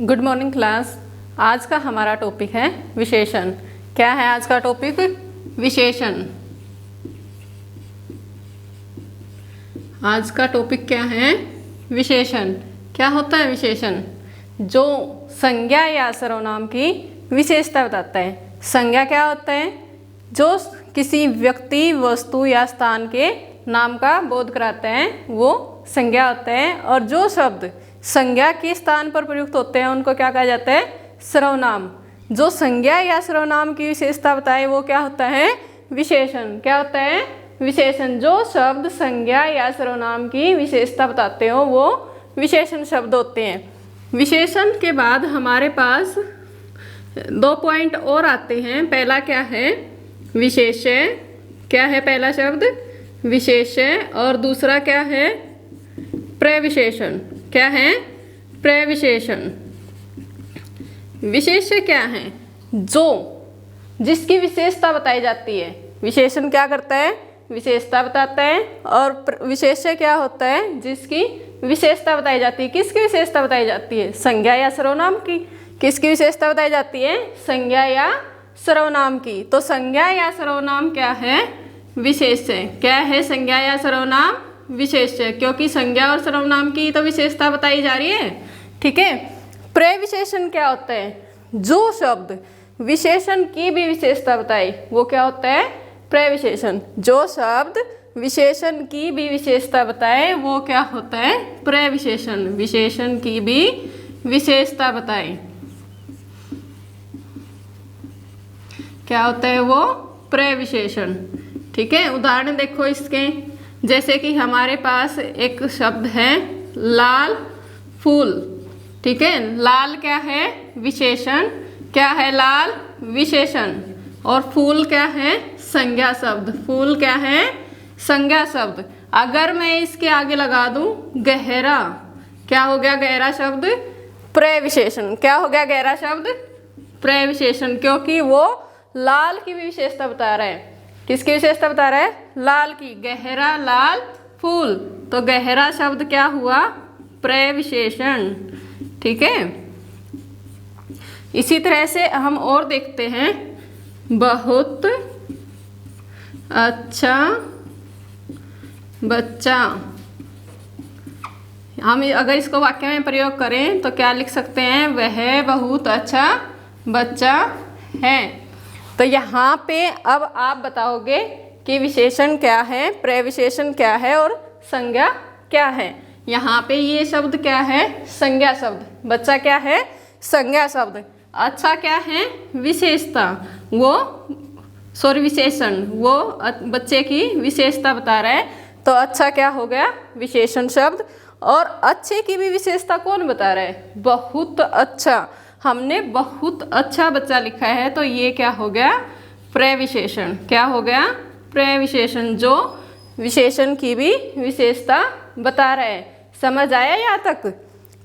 Good morning class. आज का हमारा टॉपिक है विशेषण। क्या है आज का टॉपिक? विशेषण। आज का टॉपिक क्या है? विशेषण। क्या होता है विशेषण? जो संज्ञा या सर्वनाम की विशेषता बताता है। संज्ञा क्या होता है? जो किसी व्यक्ति, वस्तु या स्थान के नाम का बोध कराते हैं वो संज्ञा होता है। और जो शब्द संज्ञा के स्थान पर प्रयुक्त होते हैं उनको क्या कहा जाता है? सर्वनाम। जो संज्ञा या सर्वनाम की विशेषता बताए वो क्या होता है? विशेषण। क्या होता है? विशेषण। जो शब्द संज्ञा या सर्वनाम की विशेषता बताते हो वो विशेषण शब्द होते हैं। विशेषण के बाद हमारे पास 2 पॉइंट और आते हैं। पहला क्या है? विशेष्य। क्या है पहला शब्द? विशेष्य। और दूसरा क्या है? प्रविशेषण। क्या है? प्रविशेषण। विशेष्य क्या है? जिसकी विशेषता बताई जाती है। विशेषण क्या करता है? विशेषता बताता है। और विशेष्य क्या होता है? जिसकी विशेषता बताई जाती है। किसकी विशेषता बताई जाती है? संज्ञा या सर्वनाम की। किसकी विशेषता बताई जाती है? संज्ञा या सर्वनाम की। तो संज्ञा या सर्वनाम क्या है? विशेष्य। क्या है संज्ञा या सर्वनाम? विशेष्य। क्योंकि संज्ञा और सर्वनाम की तो विशेषता बताई जा रही है। ठीक है। प्रविशेषण क्या होता है? जो शब्द विशेषण की भी विशेषता बताए वो क्या होता है? प्रविशेषण। जो शब्द विशेषण की भी विशेषता बताए वो क्या होता है? प्रविशेषण। विशेषण की भी विशेषता बताए क्या होता है? वो प्रविशेषण। ठीक है। उदाहरण देखो इसके। जैसे कि हमारे पास एक शब्द है लाल फूल। ठीक है। लाल क्या है? विशेषण। क्या है? लाल विशेषण। और फूल क्या है? संज्ञा शब्द। फूल क्या है? संज्ञा शब्द। अगर मैं इसके आगे लगा दूं गहरा, क्या हो गया गहरा शब्द? प्रविशेषण। क्या हो गया गहरा शब्द? प्रविशेषण। क्योंकि वो लाल की भी विशेषता बता रहा है। किसकी विशेषता बता रहा है? लाल की। गहरा लाल फूल। तो गहरा शब्द क्या हुआ? प्रविशेषण। ठीक है। इसी तरह से हम और देखते हैं। बहुत अच्छा बच्चा। हम अगर इसको वाक्य में प्रयोग करें तो क्या लिख सकते हैं? वह बहुत अच्छा बच्चा है। तो यहाँ पे अब आप बताओगे कि विशेषण क्या है, प्रविशेषण क्या है और संज्ञा क्या है। यहाँ पे ये शब्द क्या है? संज्ञा शब्द। बच्चा क्या है? संज्ञा शब्द। अच्छा क्या है? विशेषता। विशेषण। वो बच्चे की विशेषता बता रहा है। तो अच्छा क्या हो गया? विशेषण शब्द। और अच्छे की भी विशेषता कौन बता रहा है? बहुत अच्छा। हमने बहुत अच्छा बच्चा लिखा है तो ये क्या हो गया? प्रविशेषण। क्या हो गया? प्रविशेषण। जो विशेषण की भी विशेषता बता रहा है। समझ आया यहाँ तक?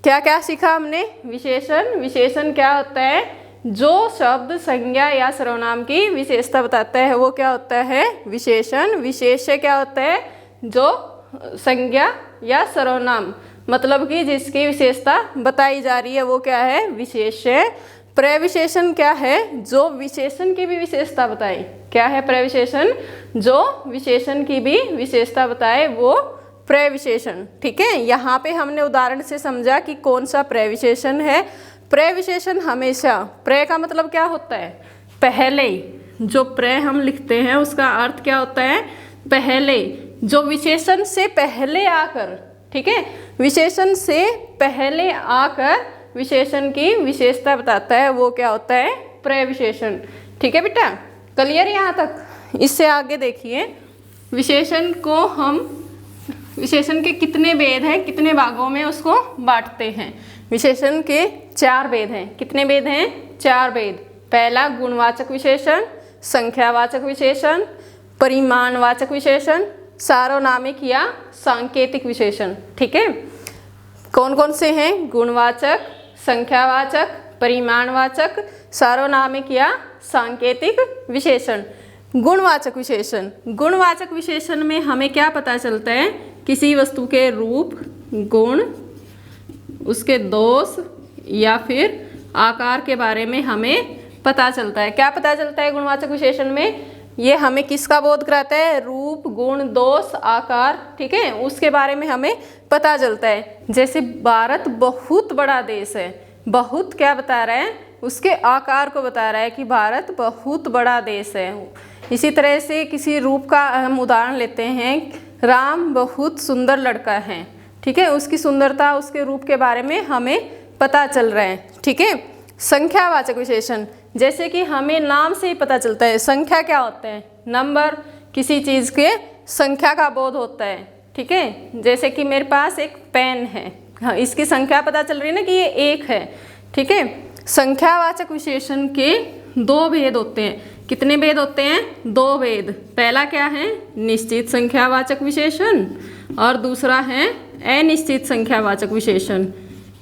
क्या क्या सीखा हमने? विशेषण। विशेषण क्या होता है? जो शब्द संज्ञा या सर्वनाम की विशेषता बताता है वो क्या होता है? विशेषण। विशेष्य क्या होता है? जो संज्ञा या सर्वनाम मतलब कि जिसकी विशेषता बताई जा रही है वो क्या है? विशेष्य। प्रविशेषण क्या है? जो विशेषण की भी विशेषता बताए। क्या है प्रविशेषण? जो विशेषण की भी विशेषता बताए वो प्रविशेषण। ठीक है। यहाँ पे हमने उदाहरण से समझा कि कौन सा प्रविशेषण है। प्रविशेषण हमेशा, प्र का मतलब क्या होता है? पहले। जो प्र हम लिखते हैं उसका अर्थ क्या होता है? पहले। जो विशेषण से पहले आकर, ठीक है, विशेषण से पहले आकर विशेषण की विशेषता बताता है वो क्या होता है? प्रविशेषण। ठीक है बेटा, क्लियर यहाँ तक? इससे आगे देखिए। विशेषण को हम, विशेषण के कितने भेद हैं, कितने भागों में उसको बांटते हैं? विशेषण के 4 भेद हैं। कितने भेद हैं? 4 भेद। पहला गुणवाचक विशेषण, संख्यावाचक विशेषण, परिमाणवाचक विशेषण, सार्वनामिक या सांकेतिक विशेषण। ठीक है। कौन कौन से हैं? गुणवाचक, संख्यावाचक, परिमाणवाचक, सार्वनामिक या सांकेतिक विशेषण। गुणवाचक विशेषण। गुणवाचक विशेषण में हमें क्या पता चलता है? किसी वस्तु के रूप, गुण, उसके दोष या फिर आकार के बारे में हमें पता चलता है। क्या पता चलता है गुणवाचक विशेषण में? ये हमें किसका बोध कराता है? रूप, गुण, दोष, आकार, ठीक है, उसके बारे में हमें पता चलता है। जैसे भारत बहुत बड़ा देश है, बहुत क्या बता रहा है? उसके आकार को बता रहा है कि भारत बहुत बड़ा देश है। इसी तरह से किसी रूप का हम उदाहरण लेते हैं, राम बहुत सुंदर लड़का है, ठीक है, उसकी सुंदरता, उसके रूप के बारे में हमें पता चल रहा है, ठीक है। संख्यावाचक विशेषण, जैसे कि हमें नाम से ही पता चलता है संख्या क्या होता है, नंबर, किसी चीज़ के संख्या का बोध होता है, ठीक है। जैसे कि मेरे पास एक पेन है, हाँ, इसकी संख्या पता चल रही है ना कि ये एक है, ठीक है। संख्यावाचक विशेषण के दो भेद होते हैं। कितने भेद होते हैं? दो भेद। पहला क्या है? निश्चित संख्यावाचक विशेषण, और दूसरा है अनिश्चित संख्यावाचक विशेषण।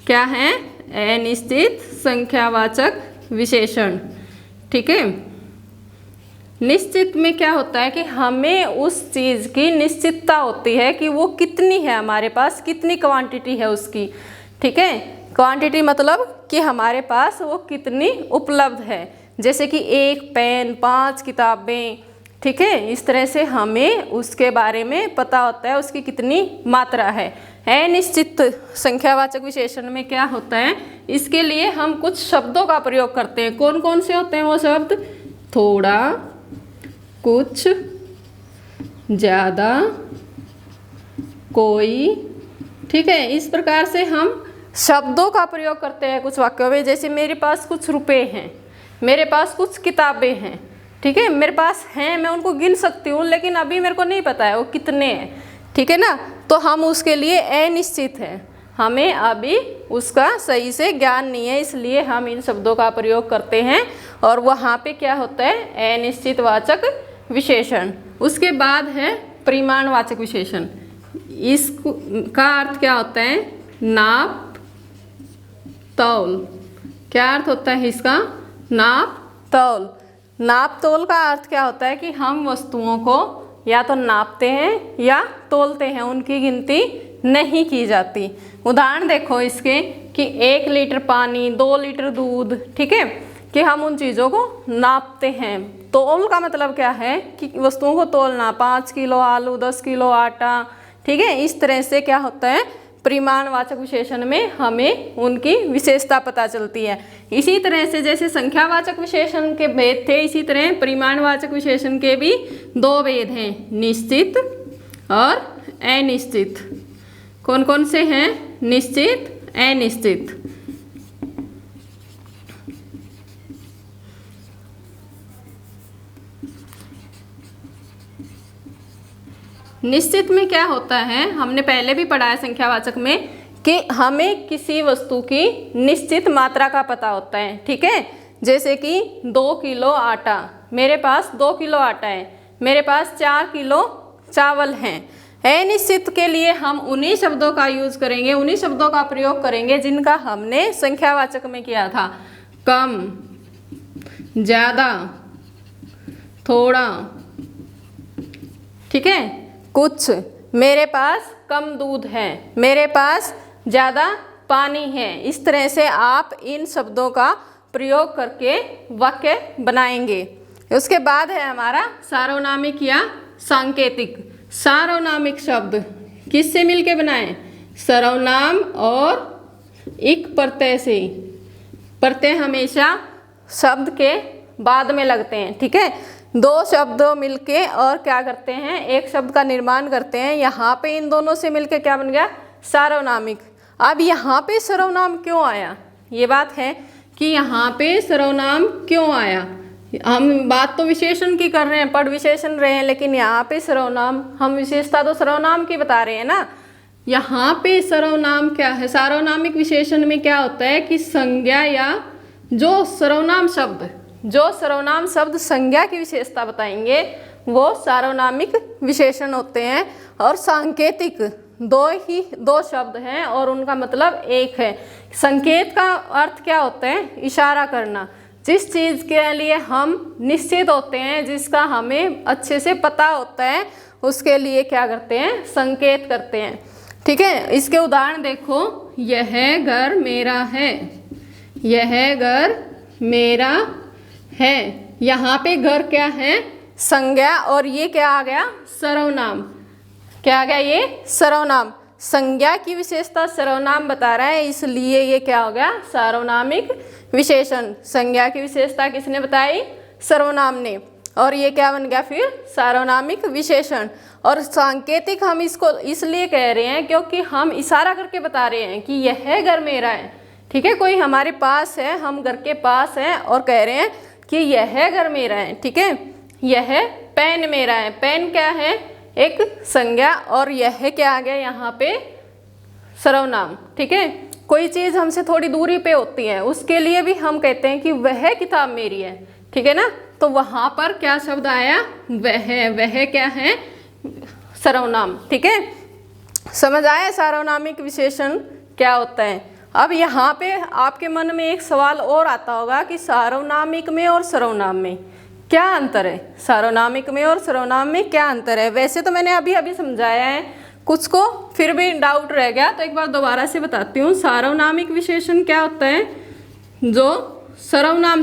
क्या है? अनिश्चित संख्यावाचक विशेषण, ठीक है। निश्चित में क्या होता है कि हमें उस चीज़ की निश्चितता होती है कि वो कितनी है, हमारे पास कितनी क्वांटिटी है उसकी, ठीक है। क्वांटिटी मतलब कि हमारे पास वो कितनी उपलब्ध है। जैसे कि एक पेन, 5 किताबें, ठीक है, इस तरह से हमें उसके बारे में पता होता है उसकी कितनी मात्रा है। अनिश्चित संख्यावाचक विशेषण में क्या होता है? इसके लिए हम कुछ शब्दों का प्रयोग करते हैं। कौन कौन से होते हैं वो शब्द? थोड़ा, कुछ, ज़्यादा, कोई, ठीक है। इस प्रकार से हम शब्दों का प्रयोग करते हैं कुछ वाक्यों में। जैसे मेरे पास कुछ रुपए हैं, मेरे पास कुछ किताबें हैं, ठीक है, मेरे पास हैं, मैं उनको गिन सकती हूँ, लेकिन अभी मेरे को नहीं पता है वो कितने हैं, ठीक है ना। तो हम उसके लिए अनिश्चित है, हमें अभी उसका सही से ज्ञान नहीं है, इसलिए हम इन शब्दों का प्रयोग करते हैं। और वहाँ पे क्या होता है? अनिश्चित वाचक विशेषण। उसके बाद है परिमाणवाचक विशेषण। इसका अर्थ क्या होता है? नाप, तौल। क्या अर्थ होता है इसका? नाप, तौल। नाप तौल का अर्थ क्या होता है कि हम वस्तुओं को या तो नापते हैं या तौलते हैं, उनकी गिनती नहीं की जाती। उदाहरण देखो इसके कि 1 लीटर पानी, 2 लीटर दूध, ठीक है, कि हम उन चीज़ों को नापते हैं। तौल का मतलब क्या है कि वस्तुओं को तौलना, 5 किलो आलू, 10 किलो आटा, ठीक है। इस तरह से क्या होता है? परिमाणवाचक विशेषण में हमें उनकी विशेषता पता चलती है। इसी तरह से जैसे संख्यावाचक विशेषण के भेद थे, इसी तरह परिमाणवाचक विशेषण के भी दो भेद हैं, निश्चित और अनिश्चित। कौन कौन से हैं? निश्चित, अनिश्चित। निश्चित में क्या होता है? हमने पहले भी पढ़ा है संख्यावाचक में कि हमें किसी वस्तु की निश्चित मात्रा का पता होता है, ठीक है। जैसे कि 2 किलो आटा, मेरे पास 2 किलो आटा है, मेरे पास 4 किलो चावल हैं। अनिश्चित के लिए हम उन्हीं शब्दों का यूज करेंगे, उन्हीं शब्दों का प्रयोग करेंगे जिनका हमने संख्यावाचक में किया था। कम, ज़्यादा, थोड़ा, ठीक है। कुछ, मेरे पास कम दूध है, मेरे पास ज़्यादा पानी है। इस तरह से आप इन शब्दों का प्रयोग करके वाक्य बनाएंगे। उसके बाद है हमारा सार्वनामिक या सांकेतिक। सार्वनामिक शब्द किससे मिलके बनाएं? सर्वनाम और इक प्रत्यय से। प्रत्यय हमेशा शब्द के बाद में लगते हैं, ठीक है। दो शब्द मिलके और क्या करते हैं? एक शब्द का निर्माण करते हैं। यहाँ पे इन दोनों से मिलके क्या बन गया? सार्वनामिक। अब यहाँ पे सर्वनाम क्यों आया? ये बात है कि यहाँ पे सर्वनाम क्यों आया। हम बात तो विशेषण की कर रहे हैं, पढ़ विशेषण रहे हैं, लेकिन यहाँ पे सर्वनाम, हम विशेषता तो सर्वनाम की बता रहे हैं ना। यहाँ पे सर्वनाम क्या है? सार्वनामिक विशेषण में क्या होता है कि संज्ञा या जो सर्वनाम शब्द संज्ञा की विशेषता बताएंगे वो सार्वनामिक विशेषण होते हैं। और सांकेतिक दो शब्द हैं और उनका मतलब एक है। संकेत का अर्थ क्या होता है? इशारा करना। जिस चीज़ के लिए हम निश्चित होते हैं, जिसका हमें अच्छे से पता होता है, उसके लिए क्या करते हैं? संकेत करते हैं, ठीक है। इसके उदाहरण देखो, यह घर मेरा है, यह घर मेरा है। यहाँ पे घर क्या है? संज्ञा, और ये क्या आ गया? सर्वनाम। क्या आ गया? ये सर्वनाम। संज्ञा की विशेषता सर्वनाम बता रहा है, इसलिए ये क्या हो गया? सार्वनामिक विशेषण। संज्ञा की विशेषता किसने बताई? सर्वनाम ने, और ये क्या बन गया फिर? सार्वनामिक विशेषण। और सांकेतिक हम इसको इसलिए कह रहे हैं क्योंकि हम इशारा करके बता रहे हैं कि यह घर मेरा है। ठीक है, कोई हमारे पास है, हम घर के पास हैं और कह रहे हैं कि यह घर मेरा है। ठीक है, यह पेन मेरा है। पेन क्या है? एक संज्ञा, और यह क्या आ गया यहाँ पे? सर्वनाम। ठीक है, कोई चीज़ हमसे थोड़ी दूरी पे होती है उसके लिए भी हम कहते हैं कि वह किताब मेरी है। ठीक है ना, तो वहाँ पर क्या शब्द आया? वह क्या है? सर्वनाम। ठीक है, समझ आया सार्वनामिक विशेषण क्या होता है? अब यहाँ पे आपके मन में एक सवाल और आता होगा कि सार्वनामिक में और सर्वनाम में क्या अंतर है? सार्वनामिक में और सर्वनाम में क्या अंतर है? वैसे तो मैंने अभी अभी समझाया है, कुछ को फिर भी डाउट रह गया तो एक बार दोबारा से बताती हूँ। सार्वनामिक विशेषण क्या होता है? जो सर्वनाम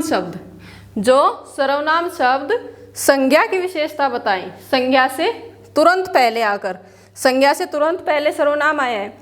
शब्द संज्ञा की विशेषता बताएं, संज्ञा से तुरंत पहले आकर, संज्ञा से तुरंत पहले सर्वनाम आया है,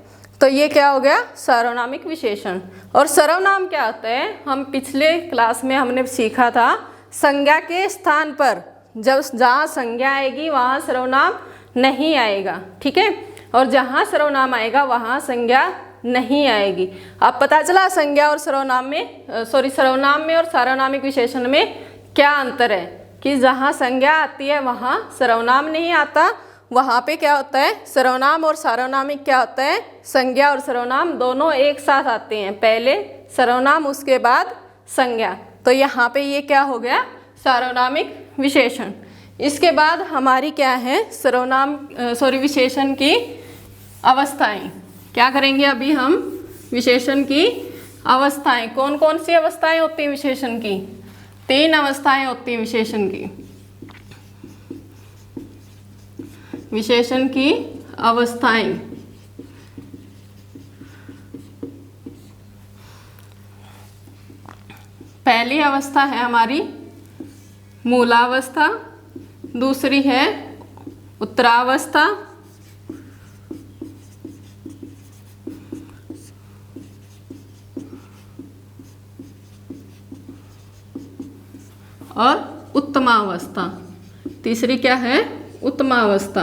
तो ये क्या हो गया? सार्वनामिक विशेषण। और सर्वनाम क्या होता है? हम पिछले क्लास में हमने सीखा था, संज्ञा के स्थान पर जब जहाँ संज्ञा आएगी वहाँ सर्वनाम नहीं आएगा। ठीक है, और जहाँ सर्वनाम आएगा वहाँ संज्ञा नहीं आएगी। अब पता चला संज्ञा और सर्वनाम में सर्वनाम में और सार्वनामिक विशेषण में क्या अंतर है, कि जहाँ संज्ञा आती है वहाँ सर्वनाम नहीं आता, वहाँ पे क्या होता है? सर्वनाम। और सार्वनामिक क्या होता है? संज्ञा और सर्वनाम दोनों एक साथ आते हैं, पहले सर्वनाम उसके बाद संज्ञा। तो यहाँ पे ये क्या हो गया? सार्वनामिक विशेषण। इसके बाद हमारी क्या है? विशेषण की अवस्थाएं। क्या करेंगे अभी हम? विशेषण की अवस्थाएं। कौन कौन सी अवस्थाएं होती हैं विशेषण की? 3 अवस्थाएं होती हैं विशेषण की। विशेषण की अवस्थाएं। पहली अवस्था है हमारी मूलावस्था, दूसरी है उत्तरावस्था, और उत्तमावस्था। तीसरी क्या है? उत्तमावस्था।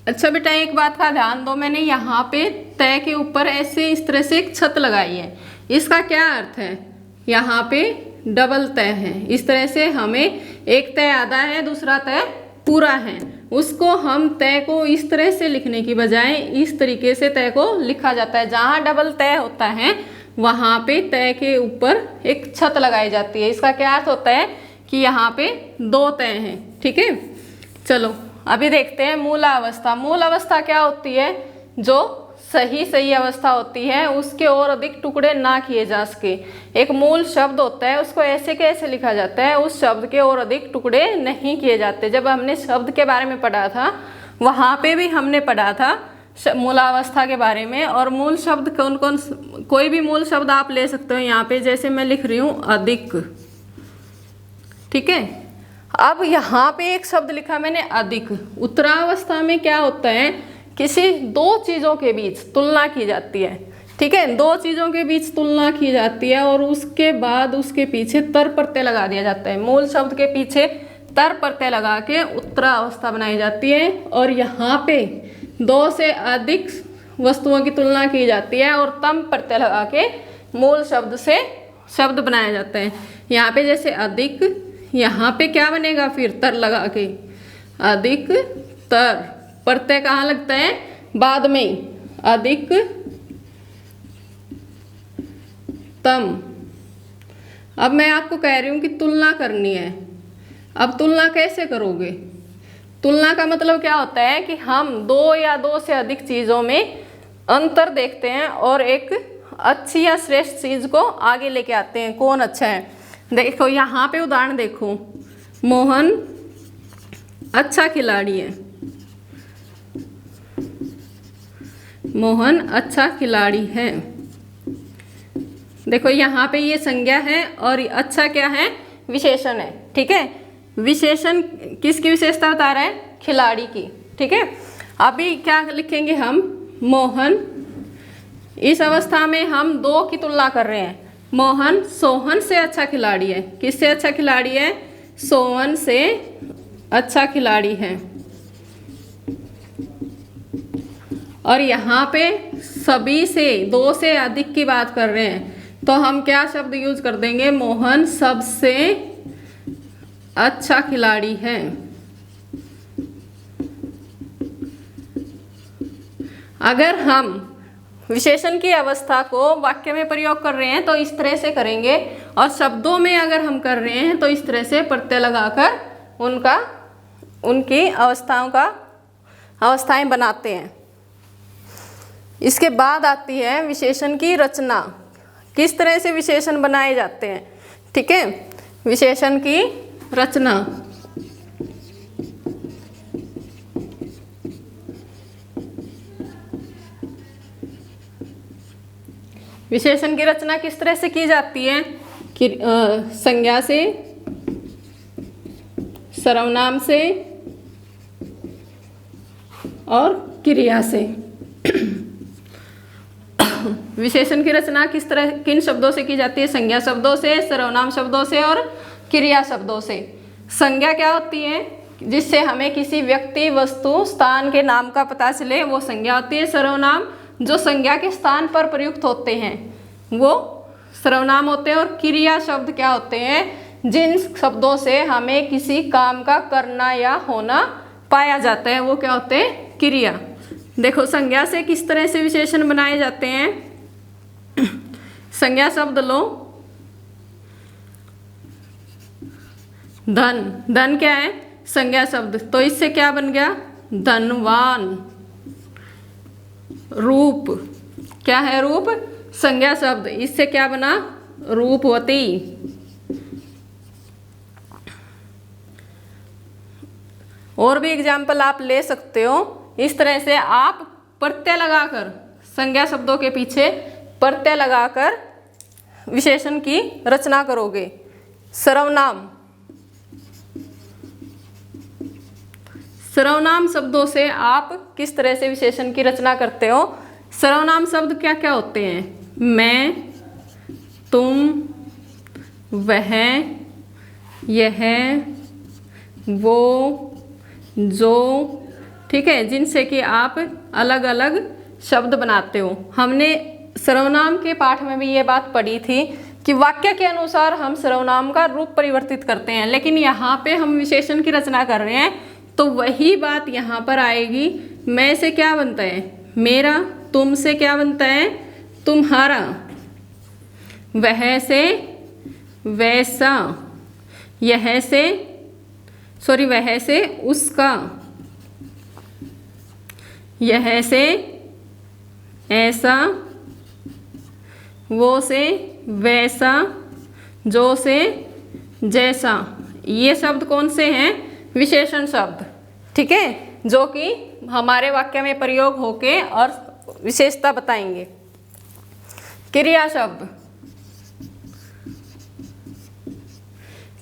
अच्छा बेटा, एक बात का ध्यान दो, मैंने यहाँ पे तय के ऊपर ऐसे इस तरह से एक छत लगाई है, इसका क्या अर्थ है? यहाँ पे डबल तय है, इस तरह से हमें एक तय आधा है, दूसरा तय पूरा है, उसको हम तय को इस तरह से लिखने की बजाय इस तरीके से तय को लिखा जाता है। जहाँ डबल तय होता है वहाँ पे तय के ऊपर एक छत लगाई जाती है। इसका क्या अर्थ होता है? कि यहाँ पे 2 तय हैं। ठीक है, चलो अभी देखते हैं मूल अवस्था। मूल अवस्था क्या होती है? जो सही अवस्था होती है, उसके और अधिक टुकड़े ना किए जा सके। एक मूल शब्द होता है, उसको ऐसे कैसे लिखा जाता है? उस शब्द के और अधिक टुकड़े नहीं किए जाते। जब हमने शब्द के बारे में पढ़ा था वहाँ पे भी हमने पढ़ा था मूलावस्था के बारे में। और मूल शब्द कौन कौन? कोई भी मूल शब्द आप ले सकते हो यहाँ पे, जैसे मैं लिख रही हूँ अधिक। ठीक है, अब यहाँ पे एक शब्द लिखा मैंने अधिक। उत्तरावस्था में क्या होता है? किसी 2 चीज़ों के बीच तुलना की जाती है। ठीक है, 2 चीज़ों के बीच तुलना की जाती है और उसके बाद उसके पीछे तर प्रत्यय लगा दिया जाता है। मूल शब्द के पीछे तर प्रत्यय लगा के उत्तरावस्था बनाई जाती है। और यहाँ पे 2 से अधिक वस्तुओं की तुलना की जाती है और तम प्रत्यय लगा के मूल शब्द से शब्द बनाया जाता है। यहाँ पे जैसे अधिक, यहाँ पे क्या बनेगा फिर? तर लगा के अधिक तर। प्रत्यय कहाँ लगता है? बाद में। अधिक तम। अब मैं आपको कह रही हूँ कि तुलना करनी है। अब तुलना कैसे करोगे? तुलना का मतलब क्या होता है कि हम 2 या 2 से अधिक चीज़ों में अंतर देखते हैं और एक अच्छी या श्रेष्ठ चीज़ को आगे लेके आते हैं। कौन अच्छा है? देखो यहाँ पे उदाहरण देखो, मोहन अच्छा खिलाड़ी है। मोहन अच्छा खिलाड़ी है। देखो यहाँ पे ये संज्ञा है और अच्छा क्या है, विशेषण है। ठीक है, विशेषण किसकी विशेषता बता रहा है, खिलाड़ी की। ठीक है, अभी क्या लिखेंगे हम, मोहन। इस अवस्था में हम दो की तुलना कर रहे हैं। मोहन सोहन से अच्छा खिलाड़ी है। किससे अच्छा खिलाड़ी है, सोहन से अच्छा खिलाड़ी है। और यहाँ पे सभी से, दो से अधिक की बात कर रहे हैं, तो हम क्या शब्द यूज कर देंगे, मोहन सबसे अच्छा खिलाड़ी है। अगर हम विशेषण की अवस्था को वाक्य में प्रयोग कर रहे हैं तो इस तरह से करेंगे, और शब्दों में अगर हम कर रहे हैं तो इस तरह से प्रत्यय लगाकर उनकी अवस्थाएं बनाते हैं। इसके बाद आती है विशेषण की रचना, किस तरह से विशेषण बनाए जाते हैं। ठीक है, विशेषण की रचना। विशेषण की रचना किस तरह से की जाती है, कि संज्ञा से, सर्वनाम से और क्रिया से। विशेषण की रचना किस तरह, किन शब्दों से की जाती है, संज्ञा शब्दों से, सर्वनाम शब्दों से और क्रिया शब्दों से। संज्ञा क्या होती है, जिससे हमें किसी व्यक्ति, वस्तु, स्थान के नाम का पता चले, वो संज्ञा होती है। सर्वनाम जो संज्ञा के स्थान पर प्रयुक्त होते हैं वो सर्वनाम होते हैं। और क्रिया शब्द क्या होते हैं, जिन शब्दों से हमें किसी काम का करना या होना पाया जाता है, वो क्या होते हैं, क्रिया। देखो संज्ञा से किस तरह से विशेषण बनाए जाते हैं। संज्ञा शब्द लो, धन। धन क्या है, संज्ञा शब्द, तो इससे क्या बन गया, धनवान। रूप क्या है, रूप संज्ञा शब्द, इससे क्या बना, रूपवती। और भी एग्जाम्पल आप ले सकते हो। इस तरह से आप प्रत्यय लगाकर, संज्ञा शब्दों के पीछे प्रत्यय लगाकर विशेषण की रचना करोगे। सर्वनाम, सर्वनाम शब्दों से आप किस तरह से विशेषण की रचना करते हो। सर्वनाम शब्द क्या क्या होते हैं, मैं, तुम, वह, यह, वो, जो। ठीक है, जिनसे कि आप अलग अलग शब्द बनाते हो। हमने सर्वनाम के पाठ में भी ये बात पढ़ी थी कि वाक्य के अनुसार हम सर्वनाम का रूप परिवर्तित करते हैं, लेकिन यहाँ पे हम विशेषण की रचना कर रहे हैं तो वही बात यहाँ पर आएगी। मैं से क्या बनता है, मेरा। तुम से क्या बनता है, तुम्हारा। वह से वैसा। वह से उसका। यह से ऐसा। वो से वैसा। जो से जैसा। ये शब्द कौन से हैं, विशेषण शब्द। ठीक है, जो कि हमारे वाक्य में प्रयोग होके और विशेषता बताएंगे। क्रिया शब्द,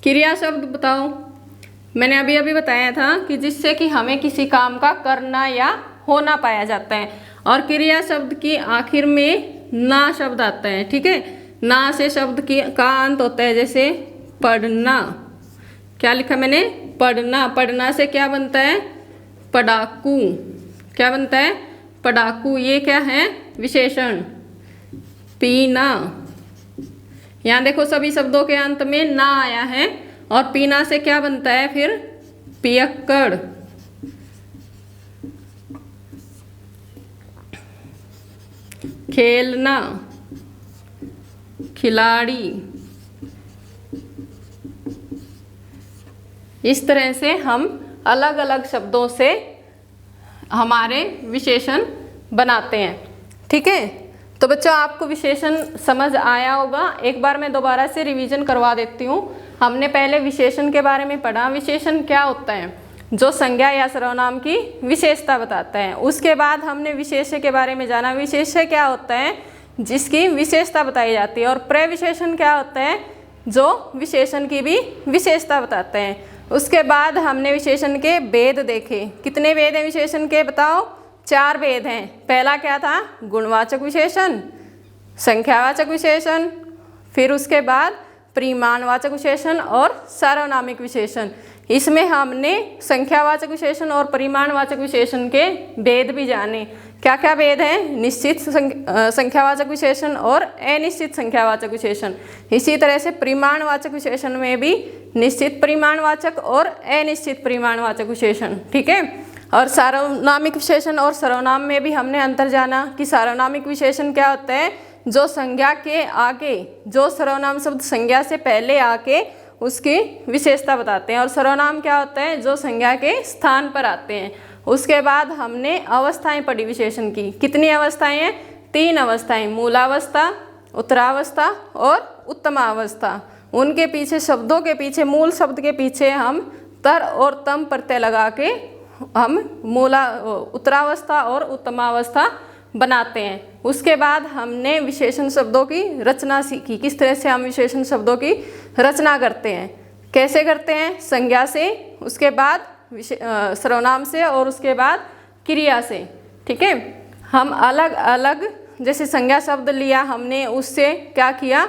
क्रिया शब्द बताओ। मैंने अभी अभी बताया था कि जिससे कि हमें किसी काम का करना या होना पाया जाता है। और क्रिया शब्द की आखिर में ना शब्द आता है। ठीक है, ना से शब्द का अंत होता है, जैसे पढ़ना। क्या लिखा मैंने, पढ़ना। पढ़ना से क्या बनता है, पढ़ाकू। क्या बनता है, पढ़ाकू। ये क्या है, विशेषण। पीना, यहाँ देखो सभी शब्दों के अंत में ना आया है, और पीना से क्या बनता है फिर, पियक्कड़। खेलना, खिलाड़ी। इस तरह से हम अलग अलग शब्दों से हमारे विशेषण बनाते हैं। ठीक है, तो बच्चों आपको विशेषण समझ आया होगा। एक बार मैं दोबारा से रिवीजन करवा देती हूँ। हमने पहले विशेषण के बारे में पढ़ा। विशेषण क्या होता है, जो संज्ञा या सर्वनाम की विशेषता बताता है। उसके बाद हमने विशेष्य के बारे में जाना। विशेष्य क्या होता है, जिसकी विशेषता बताई जाती है। और प्रविशेषण क्या होते हैं, जो विशेषण की भी विशेषता बताते हैं। उसके बाद हमने विशेषण के भेद देखे। कितने भेद हैं विशेषण के, बताओ? 4 भेद हैं। पहला क्या था, गुणवाचक विशेषण, संख्यावाचक विशेषण, फिर उसके बाद परिमाणवाचक विशेषण और सार्वनामिक विशेषण। इसमें हमने संख्यावाचक विशेषण और परिमाणवाचक विशेषण के भेद भी जाने। क्या क्या भेद हैं, निश्चित संख्यावाचक विशेषण और अनिश्चित संख्यावाचक विशेषण। इसी तरह से परिमाणवाचक विशेषण में भी निश्चित परिमाणवाचक और अनिश्चित परिमाणवाचक विशेषण, ठीक है। और सार्वनामिक विशेषण और सर्वनाम में भी हमने अंतर जाना कि सार्वनामिक विशेषण क्या होता है, जो संज्ञा के आगे, जो सर्वनाम शब्द संज्ञा से पहले आके उसकी विशेषता बताते हैं। और सर्वनाम क्या होता है, जो संज्ञा के स्थान पर आते हैं। उसके बाद हमने अवस्थाएं पढ़ी विशेषण की। कितनी अवस्थाएं हैं, 3 अवस्थाएं, मूलावस्था, उत्तरावस्था और उत्तमावस्था। उनके पीछे, शब्दों के पीछे, मूल शब्द के पीछे हम तर और तम प्रत्यय लगा के हम उत्तरावस्था और उत्तमावस्था बनाते हैं। उसके बाद हमने विशेषण शब्दों की रचना सीखी। किस तरह से हम विशेषण शब्दों की रचना करते हैं, कैसे करते हैं, संज्ञा से, उसके बाद सर्वनाम से और उसके बाद क्रिया से, ठीक है। हम अलग अलग, जैसे संज्ञा शब्द लिया हमने, उससे क्या किया,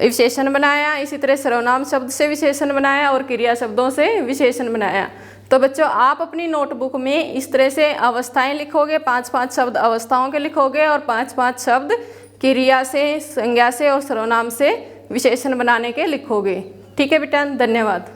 विशेषण बनाया। इसी तरह सर्वनाम शब्द से विशेषण बनाया और क्रिया शब्दों से विशेषण बनाया। तो बच्चों, आप अपनी नोटबुक में इस तरह से अवस्थाएं लिखोगे, 5-5 शब्द अवस्थाओं के लिखोगे और 5-5 शब्द क्रिया से, संज्ञा से और सर्वनाम से विशेषण बनाने के लिखोगे। ठीक है बेटा, धन्यवाद।